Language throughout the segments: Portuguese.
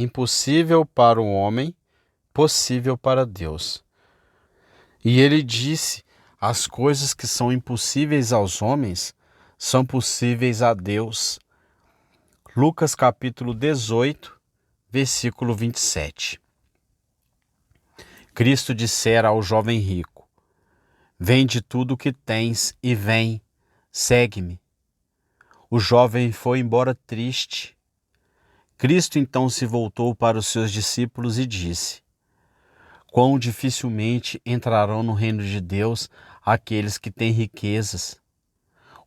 impossível para o homem, possível para Deus. E ele disse: as coisas que são impossíveis aos homens são possíveis a Deus. Lucas capítulo 18, versículo 27. Cristo dissera ao jovem rico: vende tudo o que tens e vem, segue-me. O jovem foi embora triste. Cristo então se voltou para os seus discípulos e disse: quão dificilmente entrarão no reino de Deus aqueles que têm riquezas.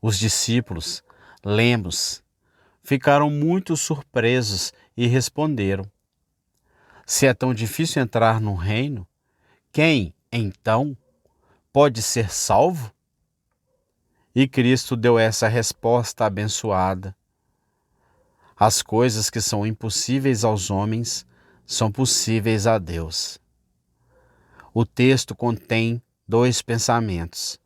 Os discípulos, lemos, ficaram muito surpresos e responderam: se é tão difícil entrar no reino, quem, então, pode ser salvo? E Cristo deu essa resposta abençoada: as coisas que são impossíveis aos homens são possíveis a Deus. O texto contém dois pensamentos: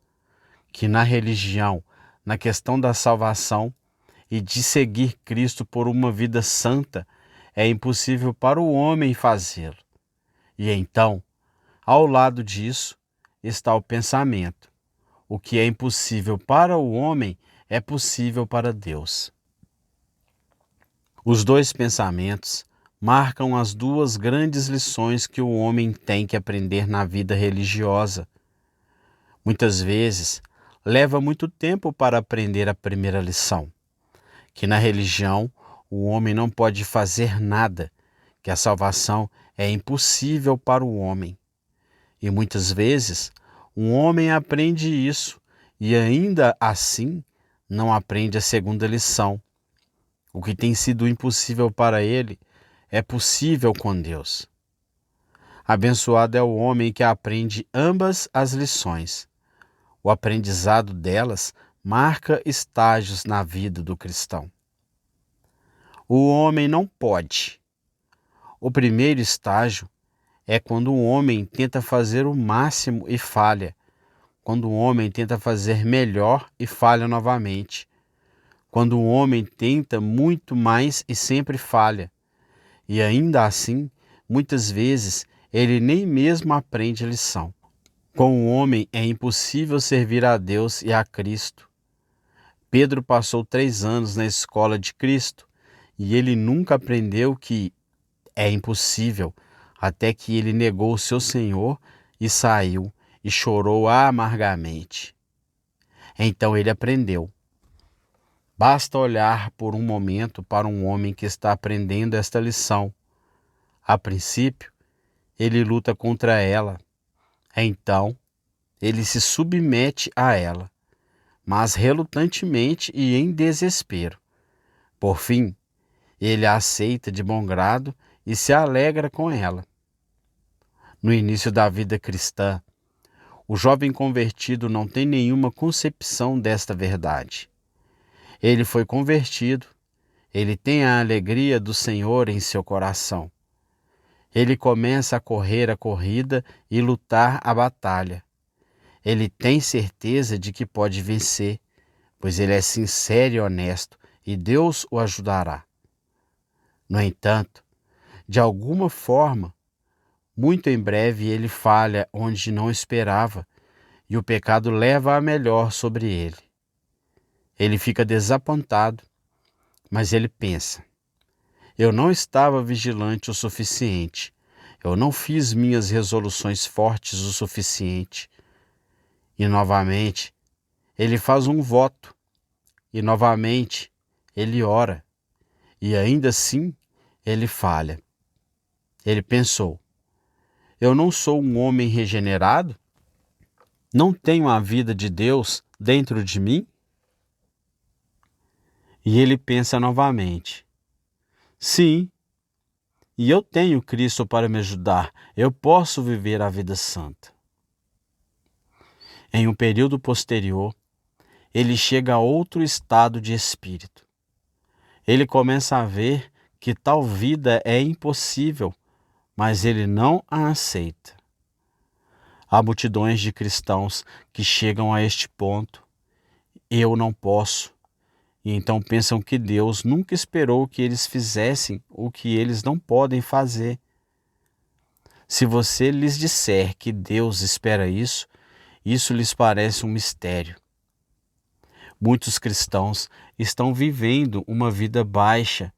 que na religião, na questão da salvação e de seguir Cristo por uma vida santa, é impossível para o homem fazê-lo. E então, ao lado disso, está o pensamento: o que é impossível para o homem é possível para Deus. Os dois pensamentos marcam as duas grandes lições que o homem tem que aprender na vida religiosa. Muitas vezes, leva muito tempo para aprender a primeira lição, que na religião o homem não pode fazer nada, que a salvação é impossível para o homem. E muitas vezes, um homem aprende isso e ainda assim não aprende a segunda lição. O que tem sido impossível para ele é possível com Deus. Abençoado é o homem que aprende ambas as lições. O aprendizado delas marca estágios na vida do cristão. O homem não pode. O primeiro estágio é quando o homem tenta fazer o máximo e falha. Quando o homem tenta fazer melhor e falha novamente. Quando o homem tenta muito mais e sempre falha. E ainda assim, muitas vezes, ele nem mesmo aprende a lição. Com o homem é impossível servir a Deus e a Cristo. Pedro passou 3 anos na escola de Cristo e ele nunca aprendeu que é impossível, até que ele negou o seu Senhor e saiu e chorou amargamente. Então ele aprendeu. Basta olhar por um momento para um homem que está aprendendo esta lição. A princípio, ele luta contra ela. Então, ele se submete a ela, mas relutantemente e em desespero. Por fim, ele a aceita de bom grado e se alegra com ela. No início da vida cristã, o jovem convertido não tem nenhuma concepção desta verdade. Ele foi convertido, ele tem a alegria do Senhor em seu coração. Ele começa a correr a corrida e lutar a batalha. Ele tem certeza de que pode vencer, pois ele é sincero e honesto e Deus o ajudará. No entanto, de alguma forma, muito em breve ele falha onde não esperava e o pecado leva a melhor sobre ele. Ele fica desapontado, mas ele pensa: eu não estava vigilante o suficiente, eu não fiz minhas resoluções fortes o suficiente. E novamente, ele faz um voto, e novamente, ele ora, e ainda assim, ele falha. Ele pensou: eu não sou um homem regenerado? Não tenho a vida de Deus dentro de mim? E ele pensa novamente: sim, e eu tenho Cristo para me ajudar, eu posso viver a vida santa. Em um período posterior, ele chega a outro estado de espírito. Ele começa a ver que tal vida é impossível, mas ele não a aceita. Há multidões de cristãos que chegam a este ponto: eu não posso, e então pensam que Deus nunca esperou que eles fizessem o que eles não podem fazer. Se você lhes disser que Deus espera isso, isso lhes parece um mistério. Muitos cristãos estão vivendo uma vida baixa,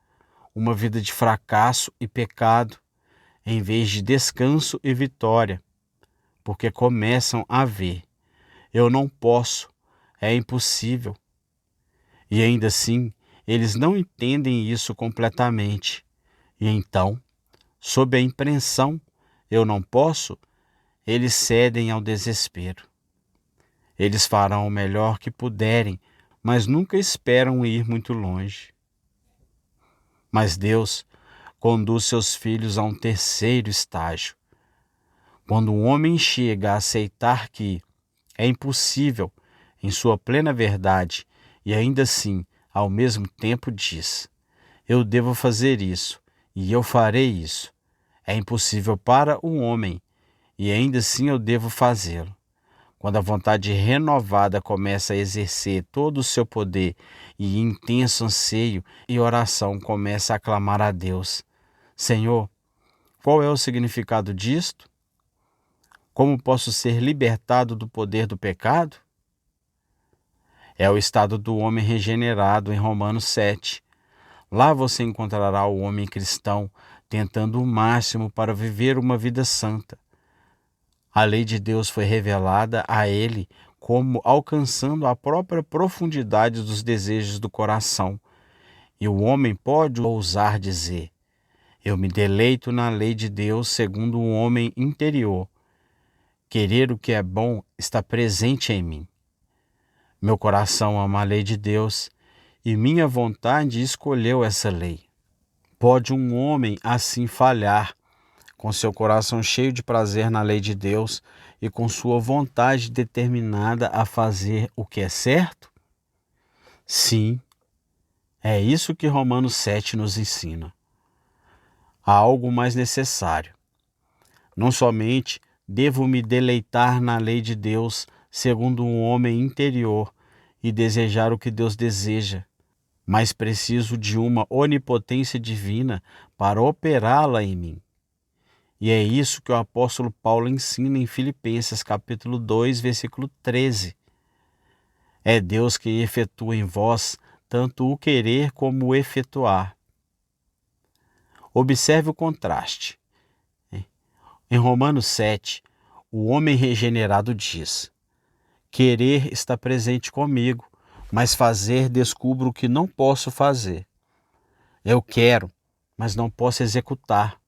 uma vida de fracasso e pecado, em vez de descanso e vitória, porque começam a ver: eu não posso, é impossível. E ainda assim, eles não entendem isso completamente. E então, sob a impressão, eu não posso, eles cedem ao desespero. Eles farão o melhor que puderem, mas nunca esperam ir muito longe. Mas Deus conduz seus filhos a um terceiro estágio. Quando um homem chega a aceitar que é impossível, em sua plena verdade, e ainda assim, ao mesmo tempo diz: eu devo fazer isso, e eu farei isso. É impossível para um homem, e ainda assim eu devo fazê-lo. Quando a vontade renovada começa a exercer todo o seu poder e intenso anseio e oração começa a clamar a Deus: Senhor, qual é o significado disto? Como posso ser libertado do poder do pecado? É o estado do homem regenerado em Romanos 7. Lá você encontrará o homem cristão tentando o máximo para viver uma vida santa. A lei de Deus foi revelada a ele como alcançando a própria profundidade dos desejos do coração. E o homem pode ousar dizer: eu me deleito na lei de Deus segundo um homem interior. Querer o que é bom está presente em mim. Meu coração ama a lei de Deus e minha vontade escolheu essa lei. Pode um homem assim falhar, com seu coração cheio de prazer na lei de Deus e com sua vontade determinada a fazer o que é certo? Sim, é isso que Romanos 7 nos ensina. Há algo mais necessário. Não somente devo me deleitar na lei de Deus segundo um homem interior e desejar o que Deus deseja, mas preciso de uma onipotência divina para operá-la em mim. E é isso que o apóstolo Paulo ensina em Filipenses capítulo 2, versículo 13. É Deus que efetua em vós tanto o querer como o efetuar. Observe o contraste. Em Romanos 7, o homem regenerado diz: querer está presente comigo, mas fazer descubro o que não posso fazer. Eu quero, mas não posso executar.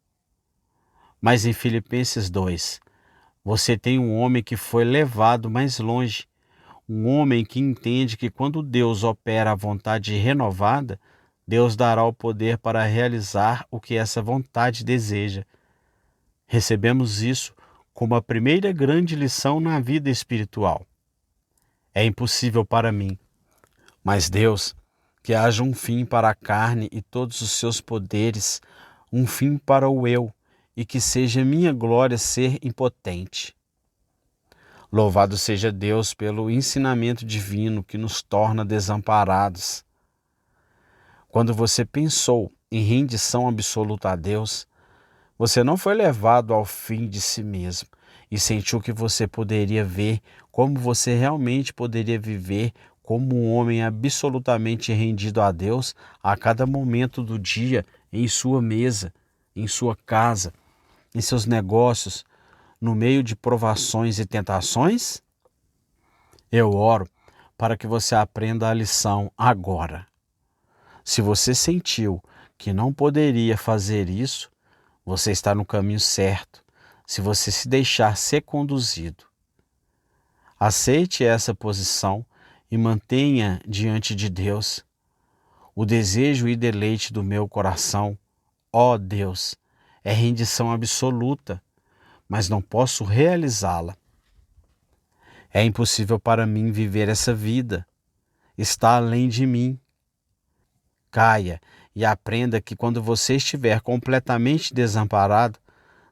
Mas em Filipenses 2, você tem um homem que foi levado mais longe, um homem que entende que quando Deus opera a vontade renovada, Deus dará o poder para realizar o que essa vontade deseja. Recebemos isso como a primeira grande lição na vida espiritual. É impossível para mim, mas Deus, que haja um fim para a carne e todos os seus poderes, um fim para o eu, e que seja minha glória ser impotente. Louvado seja Deus pelo ensinamento divino que nos torna desamparados. Quando você pensou em rendição absoluta a Deus, você não foi levado ao fim de si mesmo e sentiu que você poderia ver como você realmente poderia viver como um homem absolutamente rendido a Deus a cada momento do dia, em sua mesa, em sua casa, em seus negócios, no meio de provações e tentações? Eu oro para que você aprenda a lição agora. Se você sentiu que não poderia fazer isso, você está no caminho certo, se você se deixar ser conduzido. Aceite essa posição e mantenha diante de Deus. O desejo e deleite do meu coração, ó Deus, é rendição absoluta, mas não posso realizá-la. É impossível para mim viver essa vida. Está além de mim. Caia e aprenda que quando você estiver completamente desamparado,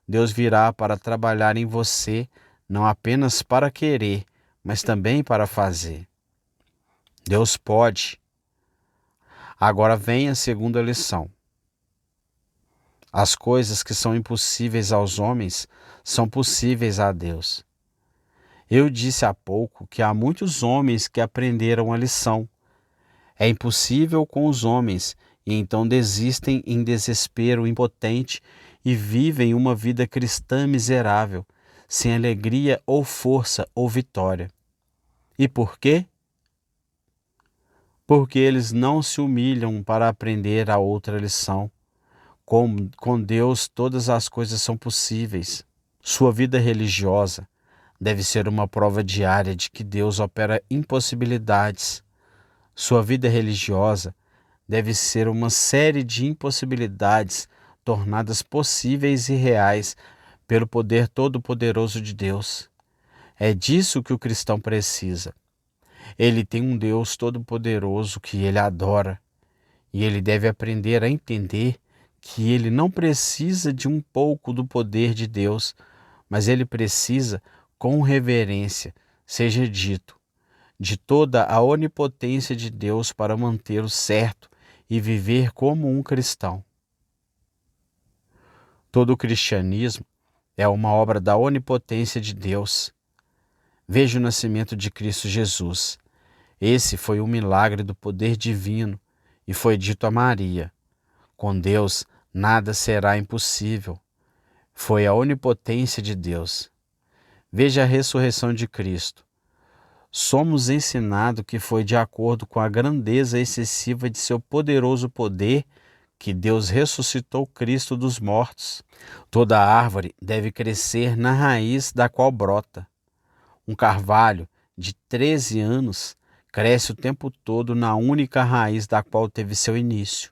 Deus virá para trabalhar em você, não apenas para querer, mas também para fazer. Deus pode. Agora vem a segunda lição. As coisas que são impossíveis aos homens são possíveis a Deus. Eu disse há pouco que há muitos homens que aprenderam a lição. É impossível com os homens e então desistem em desespero impotente e vivem uma vida cristã miserável, sem alegria ou força ou vitória. E por quê? Porque eles não se humilham para aprender a outra lição. Com Deus todas as coisas são possíveis. Sua vida religiosa deve ser uma prova diária de que Deus opera impossibilidades. Sua vida religiosa deve ser uma série de impossibilidades tornadas possíveis e reais pelo poder todo-poderoso de Deus. É disso que o cristão precisa. Ele tem um Deus todo-poderoso que ele adora, e ele deve aprender a entender que ele não precisa de um pouco do poder de Deus, mas ele precisa, com reverência, seja dito, de toda a onipotência de Deus para mantê-lo certo e viver como um cristão. Todo o cristianismo é uma obra da onipotência de Deus. Veja o nascimento de Cristo Jesus. Esse foi um milagre do poder divino e foi dito a Maria: com Deus nada será impossível. Foi a onipotência de Deus. Veja a ressurreição de Cristo. Somos ensinados que foi de acordo com a grandeza excessiva de seu poderoso poder que Deus ressuscitou Cristo dos mortos. Toda árvore deve crescer na raiz da qual brota. Um carvalho de 13 anos cresce o tempo todo na única raiz da qual teve seu início.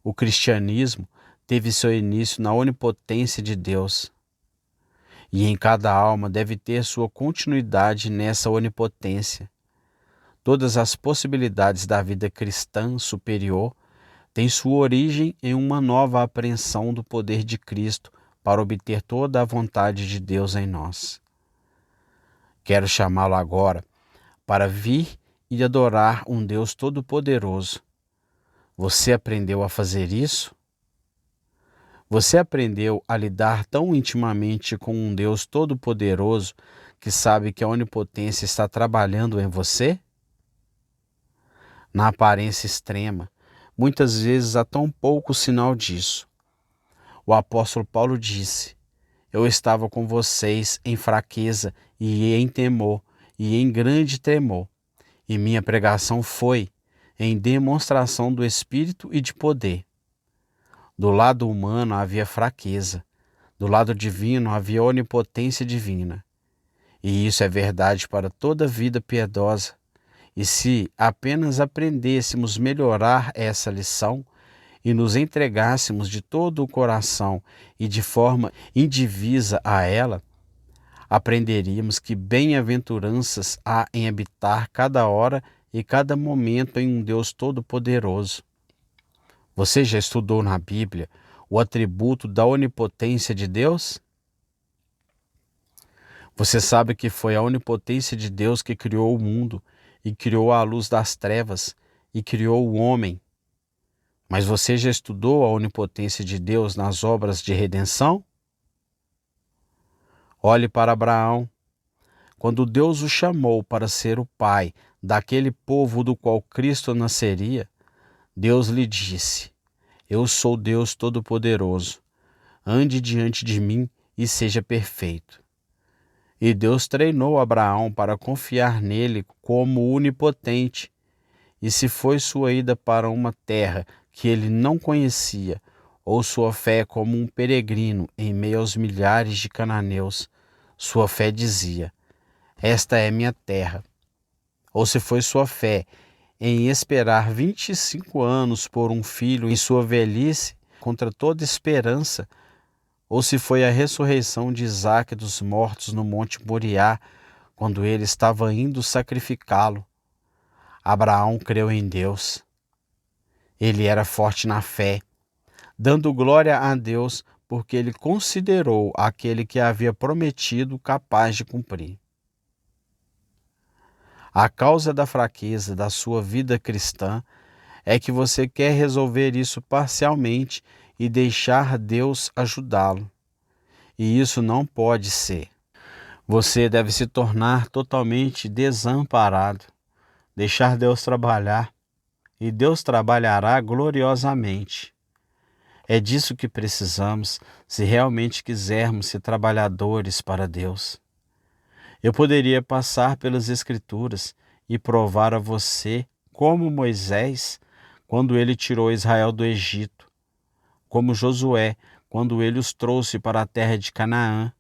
O cristianismo teve seu início na onipotência de Deus. E em cada alma deve ter sua continuidade nessa onipotência. Todas as possibilidades da vida cristã superior têm sua origem em uma nova apreensão do poder de Cristo para obter toda a vontade de Deus em nós. Quero chamá-lo agora para vir e adorar um Deus todo-poderoso. Você aprendeu a fazer isso? Você aprendeu a lidar tão intimamente com um Deus todo-poderoso que sabe que a onipotência está trabalhando em você? Na aparência extrema, muitas vezes há tão pouco sinal disso. O apóstolo Paulo disse: eu estava com vocês em fraqueza e em temor e em grande tremor, e minha pregação foi em demonstração do Espírito e de poder. Do lado humano havia fraqueza, do lado divino havia onipotência divina. E isso é verdade para toda vida piedosa. E se apenas aprendêssemos melhorar essa lição e nos entregássemos de todo o coração e de forma indivisa a ela, aprenderíamos que bem-aventuranças há em habitar cada hora e cada momento em um Deus todo-poderoso. Você já estudou na Bíblia o atributo da onipotência de Deus? Você sabe que foi a onipotência de Deus que criou o mundo e criou a luz das trevas e criou o homem. Mas você já estudou a onipotência de Deus nas obras de redenção? Olhe para Abraão. Quando Deus o chamou para ser o pai daquele povo do qual Cristo nasceria, Deus lhe disse: eu sou Deus Todo-Poderoso. Ande diante de mim e seja perfeito. E Deus treinou Abraão para confiar nele como onipotente. E se foi sua ida para uma terra que ele não conhecia, ou sua fé como um peregrino em meio aos milhares de cananeus, sua fé dizia: esta é minha terra. Ou se foi sua fé em esperar 25 anos por um filho em sua velhice, contra toda esperança, ou se foi a ressurreição de Isaque dos mortos no Monte Moriá, quando ele estava indo sacrificá-lo. Abraão creu em Deus. Ele era forte na fé, dando glória a Deus, porque ele considerou aquele que havia prometido capaz de cumprir. A causa da fraqueza da sua vida cristã é que você quer resolver isso parcialmente e deixar Deus ajudá-lo. E isso não pode ser. Você deve se tornar totalmente desamparado, deixar Deus trabalhar, e Deus trabalhará gloriosamente. É disso que precisamos se realmente quisermos ser trabalhadores para Deus. Eu poderia passar pelas Escrituras e provar a você como Moisés, quando ele tirou Israel do Egito, como Josué, quando ele os trouxe para a terra de Canaã,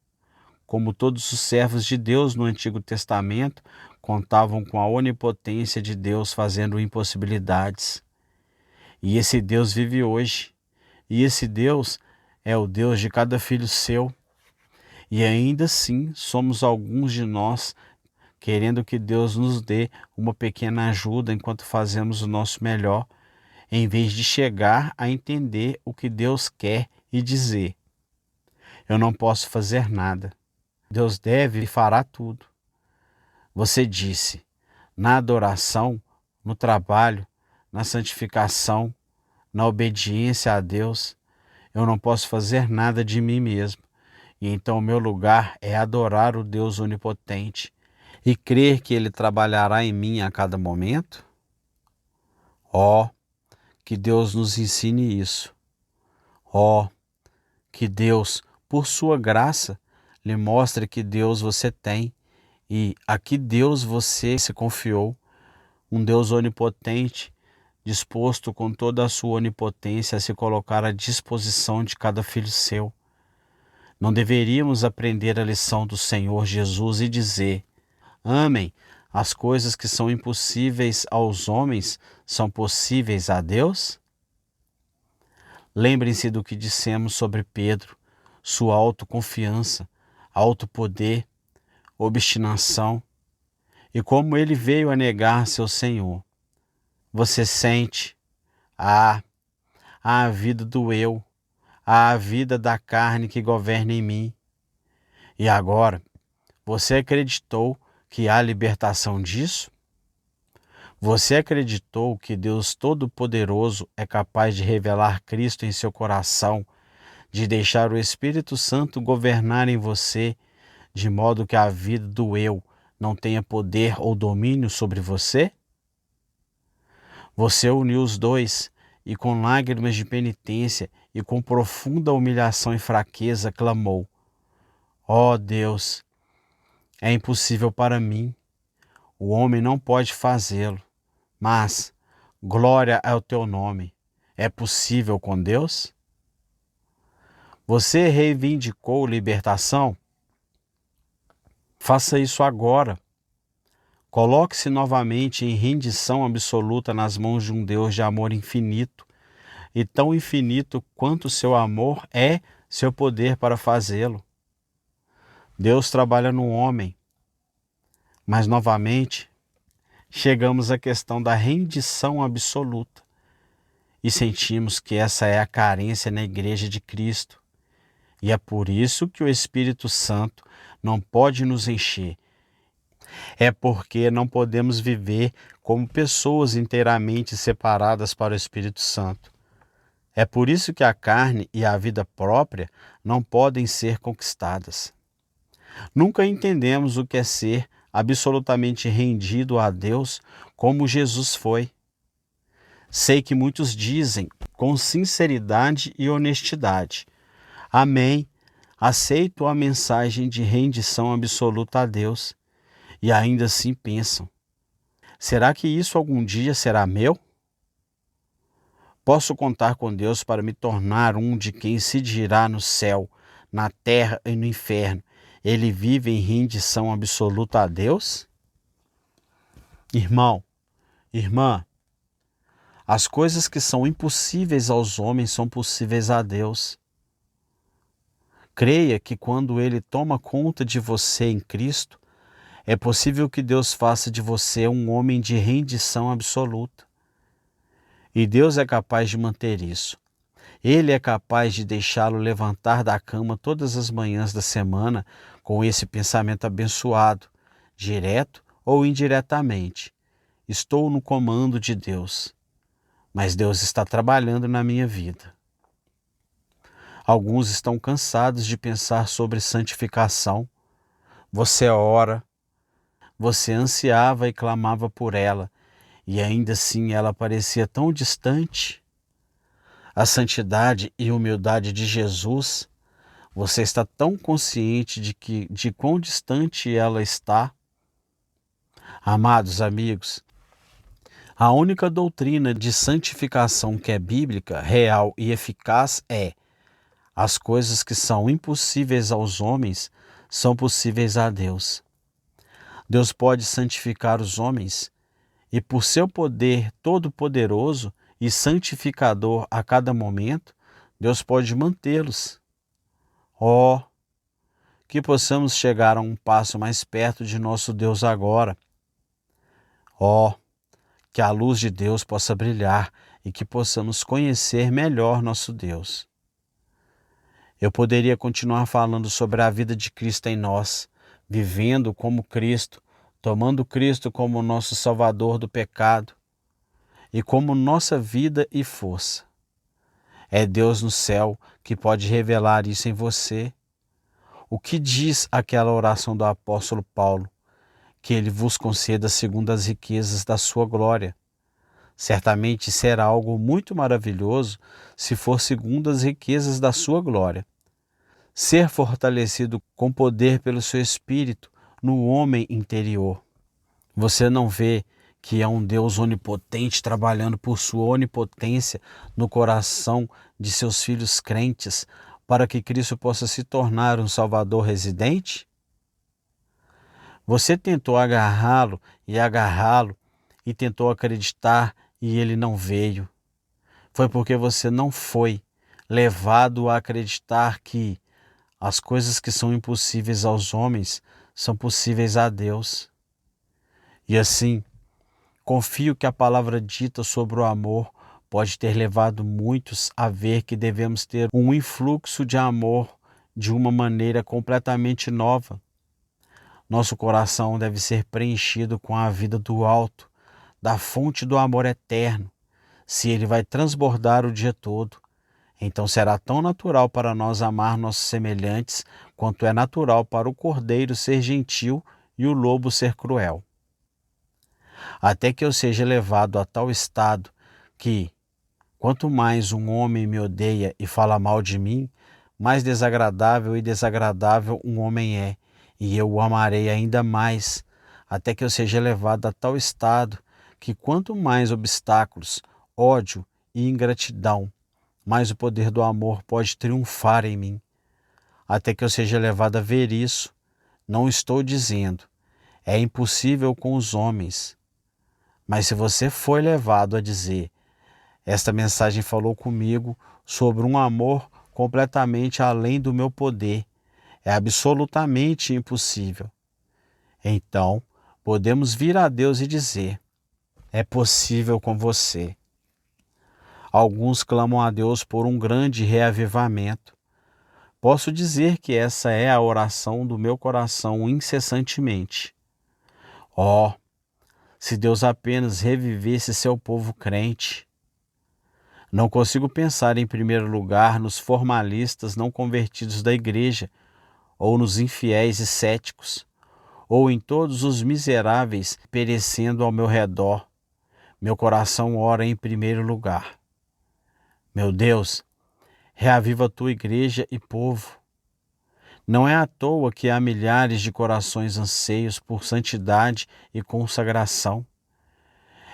como todos os servos de Deus no Antigo Testamento contavam com a onipotência de Deus fazendo impossibilidades. E esse Deus vive hoje. E esse Deus é o Deus de cada filho seu. E ainda assim somos alguns de nós querendo que Deus nos dê uma pequena ajuda enquanto fazemos o nosso melhor, em vez de chegar a entender o que Deus quer e dizer: eu não posso fazer nada. Deus deve e fará tudo. Você disse: na adoração, no trabalho, na santificação, na obediência a Deus, eu não posso fazer nada de mim mesmo. E então o meu lugar é adorar o Deus onipotente e crer que Ele trabalhará em mim a cada momento? Ó, que Deus nos ensine isso. Ó, que Deus, por sua graça, lhe mostre que Deus você tem e a que Deus você se confiou, um Deus onipotente, disposto com toda a sua onipotência a se colocar à disposição de cada filho seu. Não deveríamos aprender a lição do Senhor Jesus e dizer: amem, as coisas que são impossíveis aos homens são possíveis a Deus? Lembrem-se do que dissemos sobre Pedro, sua autoconfiança, alto poder, obstinação, e como ele veio a negar seu Senhor. Você sente a vida do eu, a vida da carne que governa em mim. E agora, você acreditou que há libertação disso? Você acreditou que Deus Todo-Poderoso é capaz de revelar Cristo em seu coração, de deixar o Espírito Santo governar em você, de modo que a vida do eu não tenha poder ou domínio sobre você? Você uniu os dois e com lágrimas de penitência e com profunda humilhação e fraqueza clamou: ó Deus, é impossível para mim, o homem não pode fazê-lo, mas glória ao teu nome. É possível com Deus? Você reivindicou libertação? Faça isso agora. Coloque-se novamente em rendição absoluta nas mãos de um Deus de amor infinito, e tão infinito quanto seu amor é seu poder para fazê-lo. Deus trabalha no homem, mas novamente chegamos à questão da rendição absoluta e sentimos que essa é a carência na Igreja de Cristo. E é por isso que o Espírito Santo não pode nos encher. É porque não podemos viver como pessoas inteiramente separadas para o Espírito Santo. É por isso que a carne e a vida própria não podem ser conquistadas. Nunca entendemos o que é ser absolutamente rendido a Deus como Jesus foi. Sei que muitos dizem com sinceridade e honestidade: amém, aceito a mensagem de rendição absoluta a Deus. E ainda assim pensam: será que isso algum dia será meu? Posso contar com Deus para me tornar um de quem se dirá no céu, na terra e no inferno: ele vive em rendição absoluta a Deus? Irmão, irmã, as coisas que são impossíveis aos homens são possíveis a Deus. Creia que quando Ele toma conta de você em Cristo, é possível que Deus faça de você um homem de rendição absoluta. E Deus é capaz de manter isso. Ele é capaz de deixá-lo levantar da cama todas as manhãs da semana com esse pensamento abençoado, direto ou indiretamente: estou no comando de Deus. mas Deus está trabalhando na minha vida. Alguns estão cansados de pensar sobre santificação. Você ora, você ansiava e clamava por ela, e ainda assim ela parecia tão distante. A santidade e humildade de Jesus, você está tão consciente de quão distante ela está? Amados amigos, a única doutrina de santificação que é bíblica, real e eficaz é: as coisas que são impossíveis aos homens são possíveis a Deus. Deus pode santificar os homens e, por seu poder todo-poderoso e santificador a cada momento, Deus pode mantê-los. Oh, que possamos chegar a um passo mais perto de nosso Deus agora. Oh, que a luz de Deus possa brilhar e que possamos conhecer melhor nosso Deus. Eu poderia continuar falando sobre a vida de Cristo em nós, vivendo como Cristo, tomando Cristo como nosso Salvador do pecado e como nossa vida e força. É Deus no céu que pode revelar isso em você. O que diz aquela oração do apóstolo Paulo? Que ele vos conceda segundo as riquezas da sua glória. Certamente será algo muito maravilhoso se for segundo as riquezas da sua glória. Ser fortalecido com poder pelo seu espírito no homem interior. Você não vê que é um Deus onipotente trabalhando por sua onipotência no coração de seus filhos crentes para que Cristo possa se tornar um Salvador residente? Você tentou agarrá-lo e tentou acreditar e ele não veio. Foi porque você não foi levado a acreditar que as coisas que são impossíveis aos homens são possíveis a Deus. E assim, confio que a palavra dita sobre o amor pode ter levado muitos a ver que devemos ter um influxo de amor de uma maneira completamente nova. Nosso coração deve ser preenchido com a vida do alto, da fonte do amor eterno. Se ele vai transbordar o dia todo, então será tão natural para nós amar nossos semelhantes quanto é natural para o cordeiro ser gentil e o lobo ser cruel. Até que eu seja levado a tal estado que, quanto mais um homem me odeia e fala mal de mim, mais desagradável um homem é, e eu o amarei ainda mais, até que eu seja levado a tal estado que quanto mais obstáculos, ódio e ingratidão, mais o poder do amor pode triunfar em mim. Até que eu seja levado a ver isso, não estou dizendo, é impossível com os homens. Mas se você foi levado a dizer, esta mensagem falou comigo sobre um amor completamente além do meu poder, é absolutamente impossível. Então, podemos vir a Deus e dizer, é possível com você. Alguns clamam a Deus por um grande reavivamento. Posso dizer que essa é a oração do meu coração incessantemente. Oh, se Deus apenas revivesse seu povo crente. Não consigo pensar em primeiro lugar nos formalistas não convertidos da igreja, ou nos infiéis e céticos, ou em todos os miseráveis perecendo ao meu redor. Meu coração ora em primeiro lugar. Meu Deus, reaviva a tua igreja e povo. Não é à toa que há milhares de corações anseios por santidade e consagração.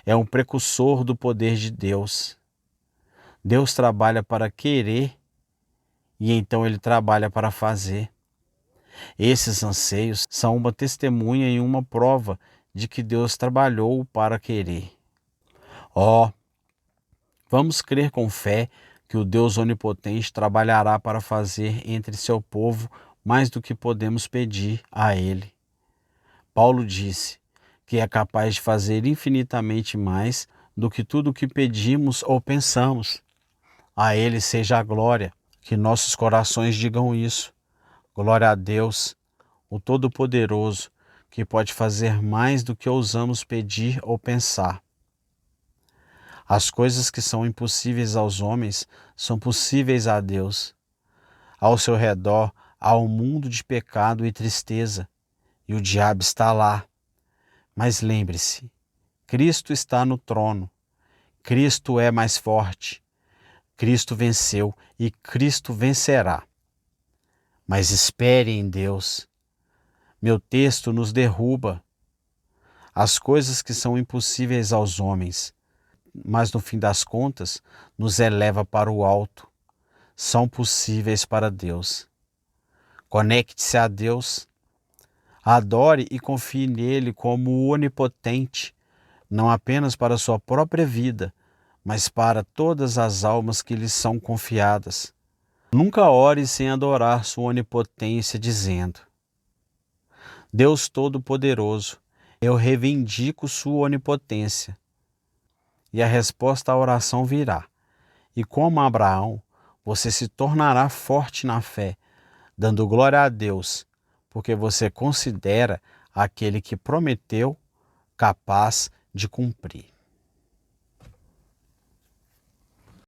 É um precursor do poder de Deus. Deus trabalha para querer e então ele trabalha para fazer. Esses anseios são uma testemunha e uma prova de que Deus trabalhou para querer. Oh, vamos crer com fé que o Deus onipotente trabalhará para fazer entre seu povo mais do que podemos pedir a ele. Paulo disse que é capaz de fazer infinitamente mais do que tudo o que pedimos ou pensamos. A ele seja a glória, que nossos corações digam isso. Glória a Deus, o Todo-Poderoso, que pode fazer mais do que ousamos pedir ou pensar. As coisas que são impossíveis aos homens são possíveis a Deus. Ao seu redor há um mundo de pecado e tristeza, e o diabo está lá. Mas lembre-se, Cristo está no trono. Cristo é mais forte. Cristo venceu e Cristo vencerá. Mas espere em Deus. Meu texto nos derruba. As coisas que são impossíveis aos homens, mas no fim das contas nos eleva para o alto, são possíveis para Deus. Conecte-se a Deus, adore e confie nele como o onipotente, não apenas para a sua própria vida, mas para todas as almas que lhe são confiadas. Nunca ore sem adorar sua onipotência, dizendo: Deus Todo-Poderoso, eu reivindico sua onipotência. E a resposta à oração virá. E como Abraão, você se tornará forte na fé, dando glória a Deus, porque você considera aquele que prometeu capaz de cumprir.